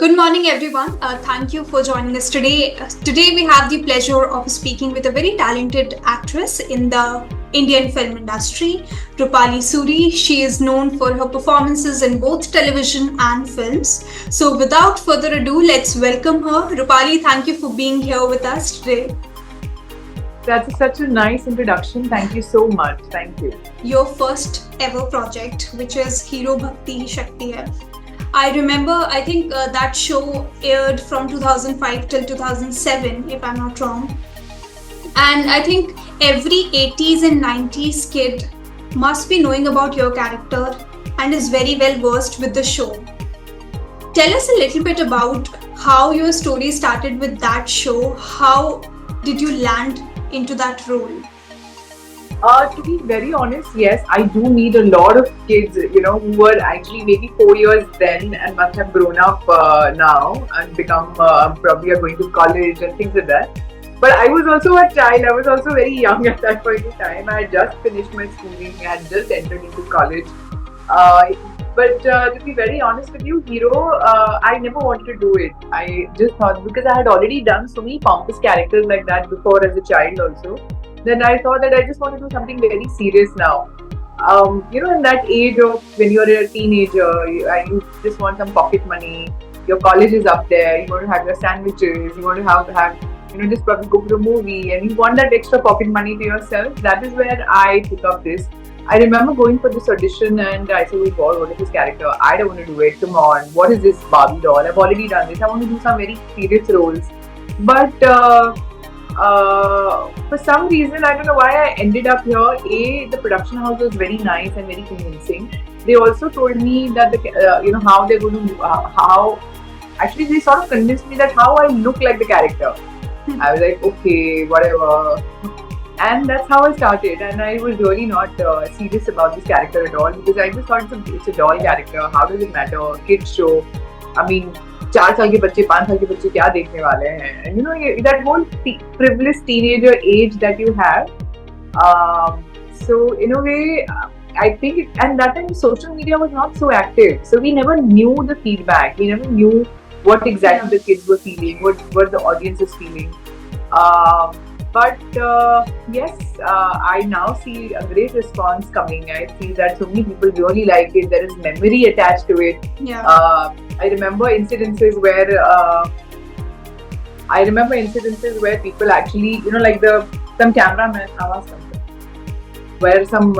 Good morning, everyone. Thank you for joining us today. Today, we have the pleasure of speaking with a very talented actress in the Indian film industry, Roopali Suri. She is known for her performances in both television and films. So, without further ado, let's welcome her. Roopali, thank you for being here with us today. That's such a nice introduction. Thank you so much. Thank you. Your first ever project, which is Hero Bhakti Shakti Hai. I remember, I think that show aired from 2005 till 2007, if I'm not wrong. And I think every 80s and 90s kid must be knowing about your character and is very well versed with the show. Tell us a little bit about how your story started with that show. How did you land into that role? To be very honest, yes, I do meet a lot of kids, who were actually maybe 4 years then and must have grown up now and become probably are going to college and things like that. But I was also a child. I was also very young at that point in time. I had just finished my schooling. I had just entered into college. But to be very honest with you, Hero, I never wanted to do it. I just thought, because I had already done so many pompous characters like that before as a child also, then I thought that I just want to do something very serious now. In that age of when you're a teenager, you just want some pocket money. Your college is up there. You want to have your sandwiches. You want to have just probably go to a movie, and you want that extra pocket money to yourself. That is where I took up this. I remember going for this audition, and I said, "Oh God, what is this character? I don't want to do it. Come on, what is this Barbie doll? I've already done this. I want to do some very serious roles." But for some reason, I don't know why I ended up here. The production house was very nice and very convincing. They also told me that how they're going to actually they sort of convinced me that how I look like the character. I was like, okay, whatever. And that's how I started. And I was really not serious about this character at all, because I just thought it's a doll character. How does it matter? Kids show. I mean, 4 साल के बच्चे 5 साल के बच्चे क्या देखने वाले हैं? That whole privileged teenager age that you have. So in a way, I think, and that time social media was not so active, so we never knew the feedback. We never knew what exactly the kids were feeling, what the audience is feeling. But yes, I now see a great response coming. I see that so many people really like it. There is memory attached to it. Yeah. I remember incidences where people actually, like some cameraman, where some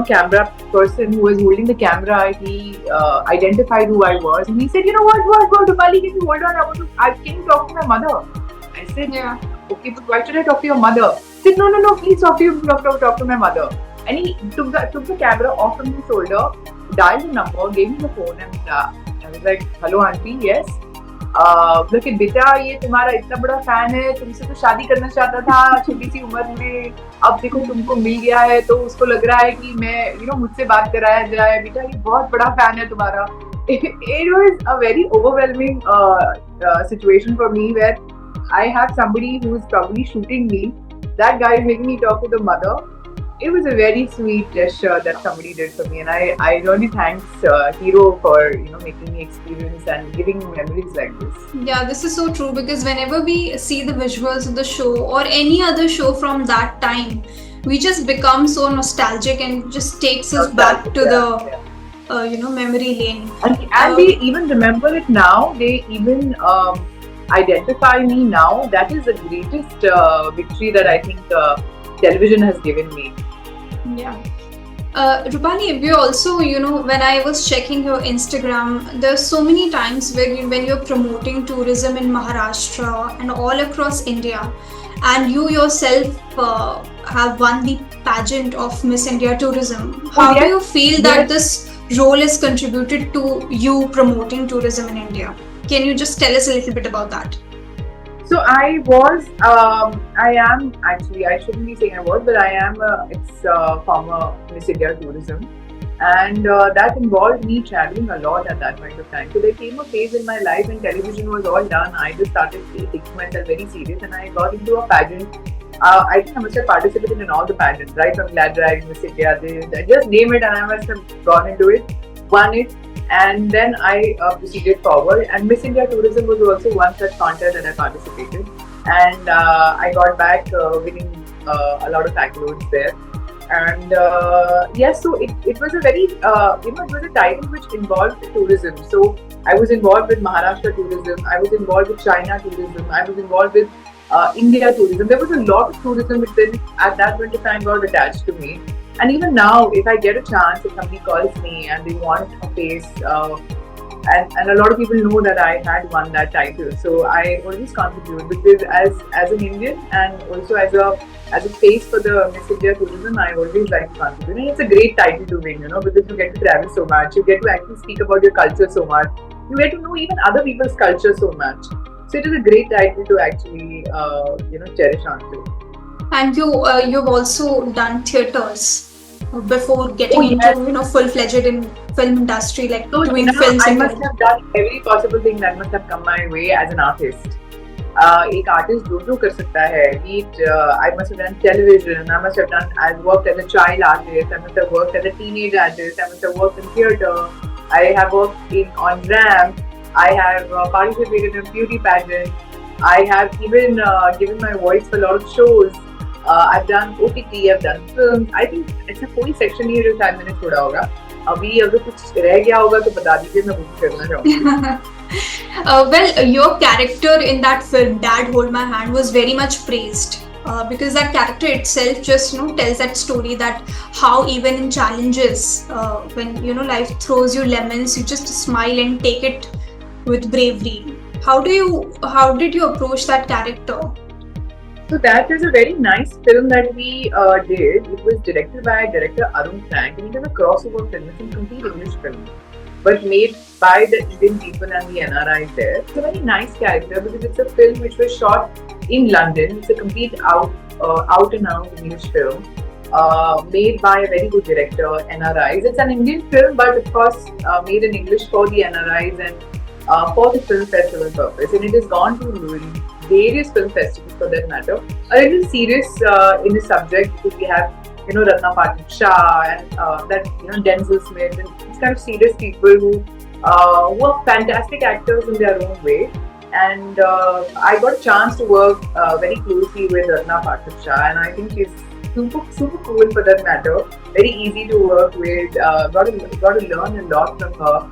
camera person who was holding the camera, he identified who I was, and he said, what, Roopali, can you hold on? Can you talk to my mother? I said, Yeah. Okay, but why should I talk to your mother? He said, no, please talk to my mother. And he took the camera off from his shoulder, dialed the number, gave me the phone, and I was like, hello auntie, yes. Look at बेटा, ये तुम्हारा इतना बड़ा fan है, तुमसे तो शादी करना चाहता था छोटी सी उम्र में, अब देखो तुमको मिल गया है, तो उसको लग रहा है कि मैं मुझसे बात कराया जाए, बेटा ये बहुत बड़ा फैन है तुम्हारा. It was a very overwhelming situation for me, where I have somebody who is probably shooting me. That guy is making me talk to the mother. It was a very sweet gesture that somebody did for me, and I really thanks Hero for making me experience and giving me memories like this. Yeah, this is so true, because whenever we see the visuals of the show or any other show from that time, we just become so nostalgic, and it just takes us back to the memory lane. And they even remember it now. They even identify me now. That is the greatest victory that I think television has given me. Yeah. Roopali, we also, when I was checking your Instagram, there's so many times when you're promoting tourism in Maharashtra and all across India, and you yourself have won the pageant of Miss India Tourism. How do you feel that this role is contributed to you promoting tourism in India? Can you just tell us a little bit about that? So I am actually, I shouldn't be saying I was, but I am former Miss India Tourism, and that involved me traveling a lot at that point of time. So there came a phase in my life when television was all done. I just started taking myself very serious, and I got into a pageant. I think I must have participated in all the pageants, right from Glad Rag, Miss India, just name it, and I must have gone into it, won it. And then I proceeded forward. And Miss India Tourism was also one such contest that I participated. And I got back winning a lot of accolades there. And yes, so it was a very, it was a title which involved tourism. So I was involved with Maharashtra tourism, I was involved with China tourism, I was involved with India tourism. There was a lot of tourism within at that point of time got attached to me. And even now, if I get a chance, if somebody calls me and they want a face, and a lot of people know that I had won that title, so I always contribute because as an Indian and also as a face for the Miss India tourism, I always like to contribute. And it's a great title to win, because you get to travel so much, you get to actually speak about your culture so much, you get to know even other people's culture so much. So it is a great title to actually, cherish onto. And you've also done theaters before getting into full-fledged in film industry, like so doing films. I must have done every possible thing that must have come my way as an artist. एक artist जो कर सकता है. I must have done television. I must have done. I've worked as a child artist. I must have worked as a teenage artist. I must have worked in theatre. I have worked on ramp. I have participated in beauty pageant. I have even given my voice for a lot of shows. I've done OTT, I've done films. I think ऐसा कोई section नहीं है जो शायद मैंने छोड़ा होगा. अभी अगर कुछ रह गया होगा तो बता दीजिए, मैं वो करना चाहूँगी. Well, your character in that film, Dad Hold My Hand, was very much praised. Because that character itself just tells that story, that how even in challenges, when life throws you lemons, you just smile and take it with bravery. How did you approach that character? So that is a very nice film that we did. It was directed by director Arun Frank, and it is a crossover film. It's a complete English film, but made by the Indian people and the NRIs there. It's a very nice character because it's a film which was shot in London. It's a complete out and out English film, made by a very good director, NRIs. It's an Indian film, but of course made in English for the NRIs and for the film festival purpose. And it has gone to various film festivals for that matter. A little serious in the subject because we have Ratna Pathak Shah and that Denzel Smith, and it's kind of serious people who are fantastic actors in their own way. And I got a chance to work very closely with Ratna Pathak Shah, and I think she's super cool for that matter. Very easy to work with. Got to learn a lot from her.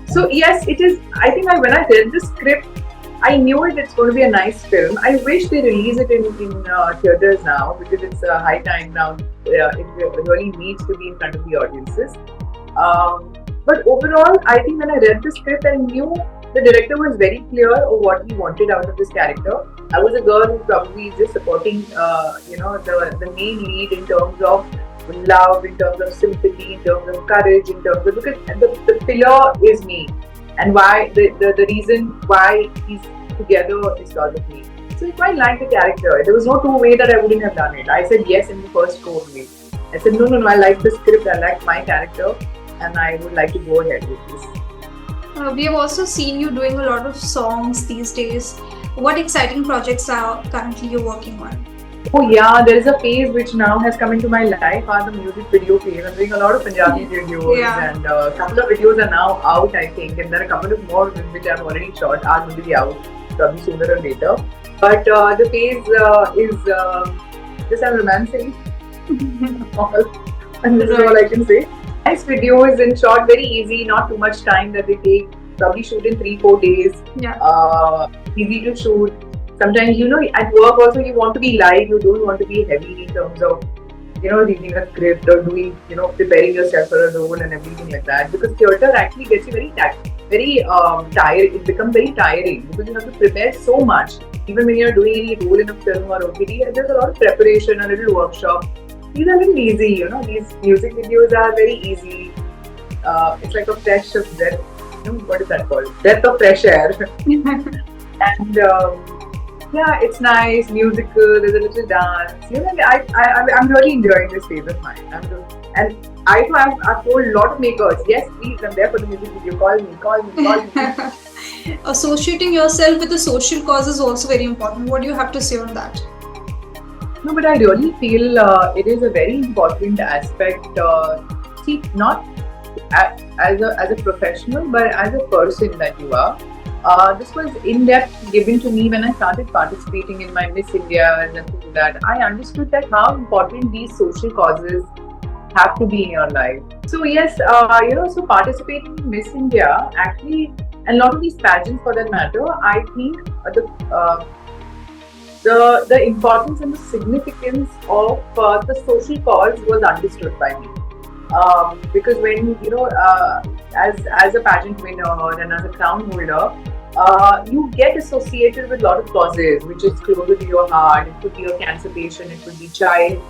So yes, it is. I think when I read the script, I knew it's going to be a nice film. I wish they release it in theatres now because it's high time now. It really needs to be in front of the audiences. But overall, I think when I read the script, I knew the director was very clear of what he wanted out of this character. I was a girl who probably just supporting, the main lead in terms of love, in terms of sympathy, in terms of courage, in terms of, because the pillar is me. And why the reason why he's together is because of me. So I quite liked the character. There was no two way that I wouldn't have done it. I said yes in the first go only. I said no, I like the script, I like my character, and I would like to go ahead with this. We have also seen you doing a lot of songs these days. What exciting projects are currently you working on? Oh yeah, there is a phase which now has come into my life, the music video phase. I'm doing a lot of Punjabi videos, and a couple of videos are now out, I think, and there are a couple of more which I've already shot, are going to be out probably sooner or later. But the phase is just I'm romancing. And this is all I can say. Nice videos and shot very easy, not too much time that they take. Probably shoot in 3-4 days. Yeah. Easy to shoot. Sometimes, at work also you want to be light, you don't want to be heavy in terms of, reading a script or doing, preparing yourself for a role and everything like that. Because theatre actually gets you very tired. It becomes very tiring because you have to prepare so much. Even when you're doing any role in a film or OTT, there's a lot of preparation, a little workshop. These are very easy, these music videos are very easy. It's like a fresh of breath. What is that called? Breath of fresh air. And yeah, it's nice, musical, there's a little dance. I'm really enjoying this phase of mine. And I've told a lot of makers, yes, please, I'm there for the music video. Call me. Associating yourself with a social cause is also very important. What do you have to say on that? No, but I really feel it is a very important aspect. See, not as a professional, but as a person that you are. This was in depth given to me when I started participating in my Miss India and things like that. I understood that how important these social causes have to be in your life. So yes, so participating in Miss India actually, and a lot of these pageants for that matter, I think the importance and the significance of the social cause was understood by me. Because when as a pageant winner and as a crown holder, you get associated with a lot of causes which is closer to your heart. It could be a cancer patient, it could be child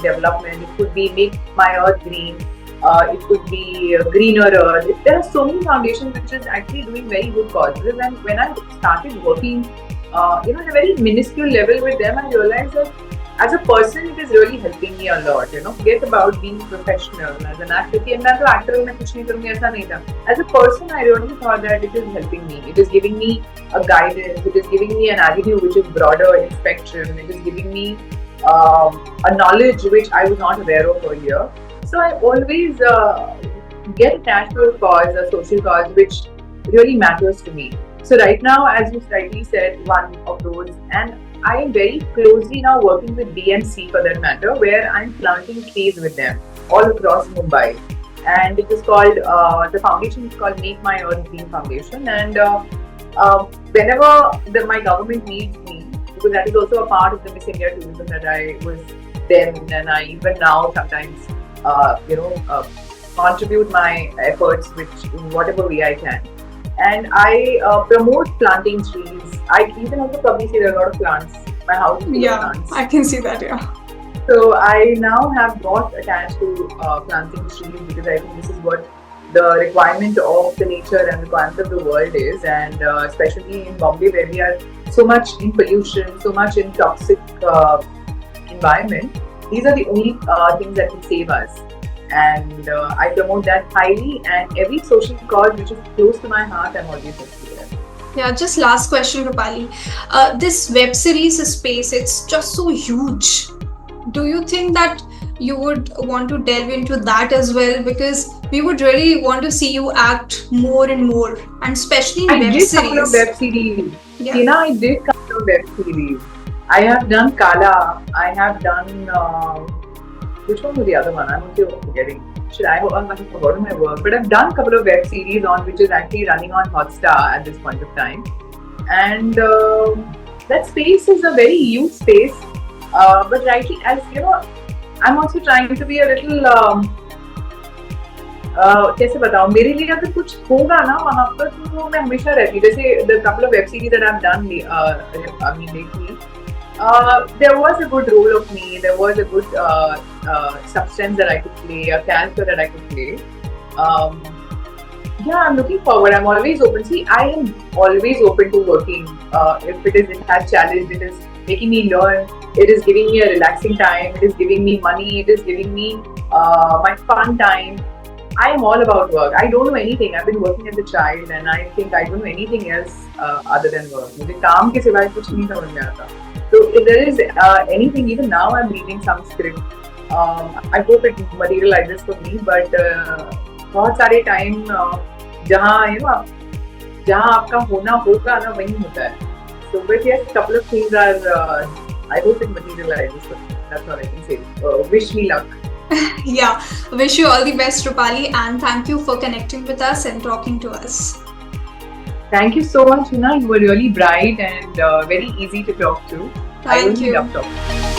development, it could be make my earth green, it could be greener earth. There are so many foundations which is actually doing very good causes, and when I started working at a very minuscule level with them, I realized that as a person, it is really helping me a lot. Forget about being professional as an actor. And मैं तो actor हूँ, मैं कुछ नहीं करूँगी, ऐसा नहीं था. As a person, I really thought that it is helping me. It is giving me a guidance. It is giving me an avenue which is broader in spectrum. It is giving me a knowledge which I was not aware of earlier. So I always get attached to a cause, a social cause, which really matters to me. So right now, as you rightly said, one of those, and I am very closely now working with BMC for that matter, where I'm planting trees with them all across Mumbai. And it is called, the foundation is called Make My Earth Green Foundation. And whenever my government needs me, because that is also a part of the Miss India tourism that I was then, and I even now sometimes, contribute my efforts in whatever way I can. And I promote planting trees. I even also probably see there are a lot of plants. My house is full of plants. I can see that, yeah. So I now have got attached to planting trees because I think this is what the requirement of the nature and requirement of the world is. And especially in Bombay, where we are so much in pollution, so much in toxic environment, these are the only things that can save us. And I promote that highly, and every social cause which is close to my heart, I'm always into it. Yeah, just last question, Rupali. This web series space, it's just so huge. Do you think that you would want to delve into that as well? Because we would really want to see you act more and more, and especially in web series. I did a couple of web series. Yeah. I did a couple of web series. I have done Kala. I have done... which one was the other one? I'm also forgetting. I have forgotten my work. But I've done a couple of web series on which is actually running on Hotstar at this point of time. And that space is a very huge space. But rightly, as you know, I'm also trying to be a little... कैसे बताऊँ, मेरे लिए अगर कुछ होगा ना वहाँ पर, तो मैं हमेशा रहती. जैसे the couple of web series that I've done lately, there was a good role of me. There was a good substance that I could play, a character that I could play. I'm looking forward. I'm always open. See, I am always open to working. If it has challenge, it is making me learn. It is giving me a relaxing time. It is giving me money. It is giving me my fun time. I am all about work. I don't know anything. I've been working as a child, and I think I don't know anything else other than work. मुझे काम के सिवाय कुछ नहीं समझ में आता. So if there is anything, even now I'm reading some script. I hope it materializes for me. But बहुत सारे time जहाँ आपका होना होगा ना वहीं होता है. So but yes, couple of things are. I hope it materializes for me. That's all I can say. Wish me luck. Yeah, wish you all the best, Rupali, and thank you for connecting with us and talking to us. Thank you so much, Hina. You were really bright and very easy to talk to. Thank you. I really love talking.